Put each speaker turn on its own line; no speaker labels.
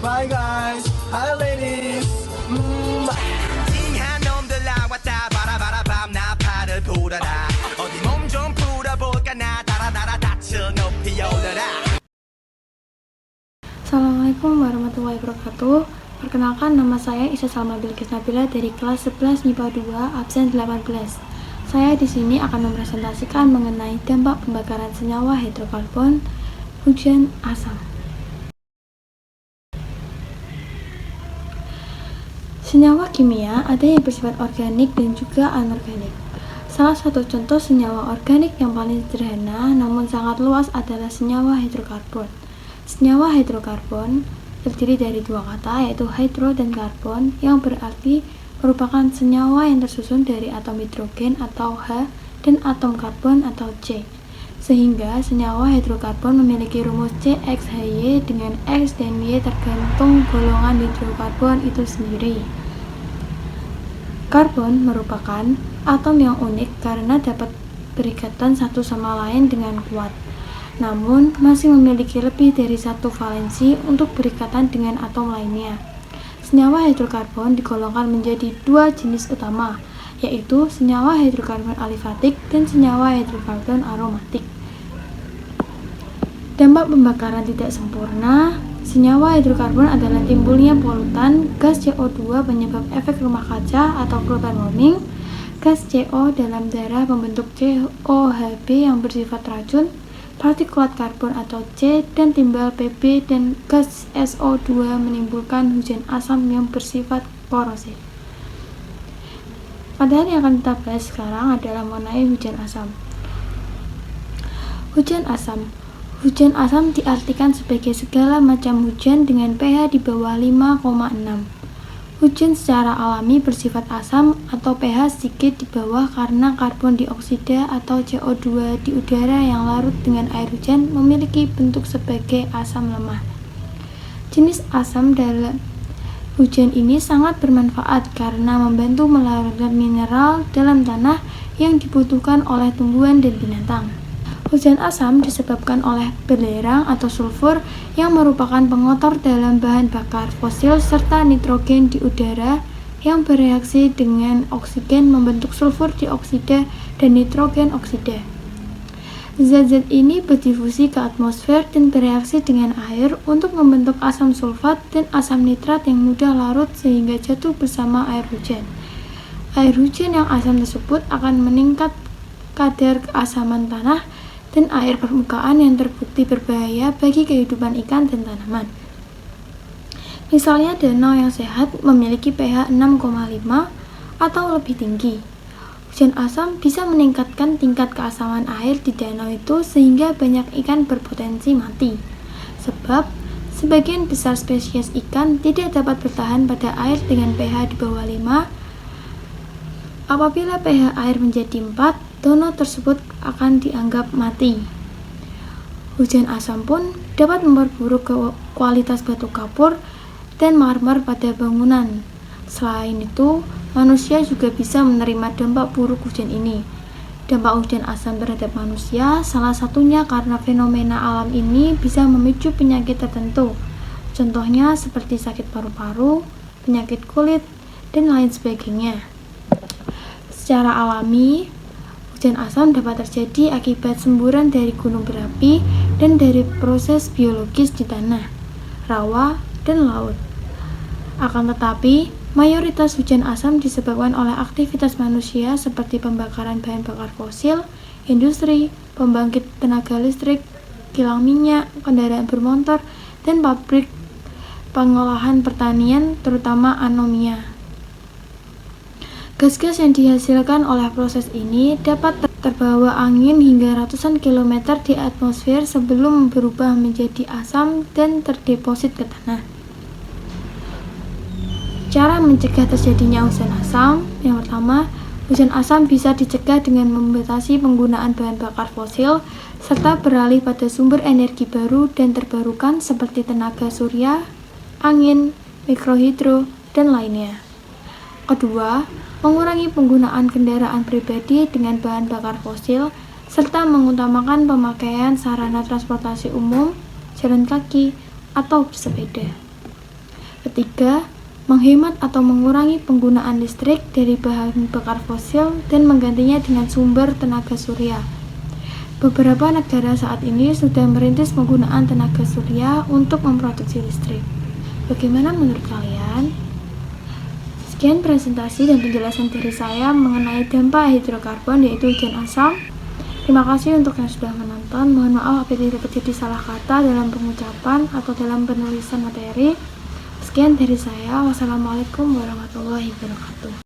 Bye guys, hi ladies.
찡한 놈들아 왔다 바라바라 밤나파를 불어라 어디 몸 좀 풀어볼까 나 달아달아 닻을 높이 올려라.
Assalamualaikum warahmatullahi wabarakatuh. Perkenalkan, nama saya Isa Salma Bilqis Nabila dari kelas 11 MIPA 2 absen 18. Saya di sini akan mempresentasikan mengenai dampak pembakaran senyawa hidrokarbon hujan asam. Senyawa kimia ada yang bersifat organik dan juga anorganik. Salah satu contoh senyawa organik yang paling sederhana namun sangat luas adalah senyawa hidrokarbon. Senyawa hidrokarbon terdiri dari dua kata, yaitu hydro dan karbon, yang berarti merupakan senyawa yang tersusun dari atom hidrogen atau H dan atom karbon atau C. Sehingga senyawa hidrokarbon memiliki rumus CXHY dengan X dan Y tergantung golongan hidrokarbon itu sendiri. Karbon merupakan atom yang unik karena dapat berikatan satu sama lain dengan kuat, namun masih memiliki lebih dari satu valensi untuk berikatan dengan atom lainnya. Senyawa hidrokarbon digolongkan menjadi dua jenis utama, yaitu senyawa hidrokarbon alifatik dan senyawa hidrokarbon aromatik. Dampak pembakaran tidak sempurna senyawa hidrokarbon adalah timbulnya polutan, gas CO2 penyebab efek rumah kaca atau global warming, gas CO dalam darah pembentuk COHB yang bersifat racun, partikulat karbon atau C, dan timbal PB, dan gas SO2 menimbulkan hujan asam yang bersifat korosif. Padahal yang akan kita bahas sekarang adalah mengenai hujan asam. Hujan asam. Hujan asam diartikan sebagai segala macam hujan dengan pH di bawah 5,6. Hujan secara alami bersifat asam atau pH sedikit di bawah karena karbon dioksida atau CO2 di udara yang larut dengan air hujan memiliki bentuk sebagai asam lemah. Jenis asam dalam hujan ini sangat bermanfaat karena membantu melarutkan mineral dalam tanah yang dibutuhkan oleh tumbuhan dan binatang. Hujan asam disebabkan oleh belerang atau sulfur yang merupakan pengotor dalam bahan bakar fosil serta nitrogen di udara yang bereaksi dengan oksigen membentuk sulfur dioksida dan nitrogen oksida. Zat-zat ini berdifusi ke atmosfer dan bereaksi dengan air untuk membentuk asam sulfat dan asam nitrat yang mudah larut sehingga jatuh bersama air hujan. Air hujan yang asam tersebut akan meningkat kadar keasaman tanah dan air permukaan yang terbukti berbahaya bagi kehidupan ikan dan tanaman. Misalnya danau yang sehat memiliki pH 6,5 atau lebih tinggi. Hujan asam bisa meningkatkan tingkat keasaman air di danau itu sehingga banyak ikan berpotensi mati. Sebab sebagian besar spesies ikan tidak dapat bertahan pada air dengan pH di bawah 5. Apabila pH air menjadi 4, danau tersebut akan dianggap mati. Hujan asam pun dapat memperburuk kualitas batu kapur dan marmer pada bangunan. Selain itu, manusia juga bisa menerima dampak buruk hujan ini. Dampak hujan asam terhadap manusia salah satunya karena fenomena alam ini bisa memicu penyakit tertentu. Contohnya seperti sakit paru-paru, penyakit kulit, dan lain sebagainya. Secara alami, hujan asam dapat terjadi akibat semburan dari gunung berapi dan dari proses biologis di tanah, rawa, dan laut. Akan tetapi, mayoritas hujan asam disebabkan oleh aktivitas manusia seperti pembakaran bahan bakar fosil, industri, pembangkit tenaga listrik, kilang minyak, kendaraan bermotor, dan pabrik pengolahan pertanian, terutama anomia. Gas-gas yang dihasilkan oleh proses ini dapat terbawa angin hingga ratusan kilometer di atmosfer sebelum berubah menjadi asam dan terdeposit ke tanah. Cara mencegah terjadinya hujan asam. Yang pertama, hujan asam bisa dicegah dengan membatasi penggunaan bahan bakar fosil serta beralih pada sumber energi baru dan terbarukan seperti tenaga surya, angin, mikrohidro, dan lainnya. Kedua, mengurangi penggunaan kendaraan pribadi dengan bahan bakar fosil, serta mengutamakan pemakaian sarana transportasi umum, jalan kaki, atau bersepeda. Ketiga, menghemat atau mengurangi penggunaan listrik dari bahan bakar fosil dan menggantinya dengan sumber tenaga surya. Beberapa negara saat ini sudah merintis penggunaan tenaga surya untuk memproduksi listrik. Bagaimana menurut kalian? Sekian presentasi dan penjelasan dari saya mengenai dampak hidrokarbon yaitu hujan asam. Terima kasih untuk yang sudah menonton. Mohon maaf apabila terjadi salah kata dalam pengucapan atau dalam penulisan materi. Sekian dari saya. Wassalamualaikum warahmatullahi wabarakatuh.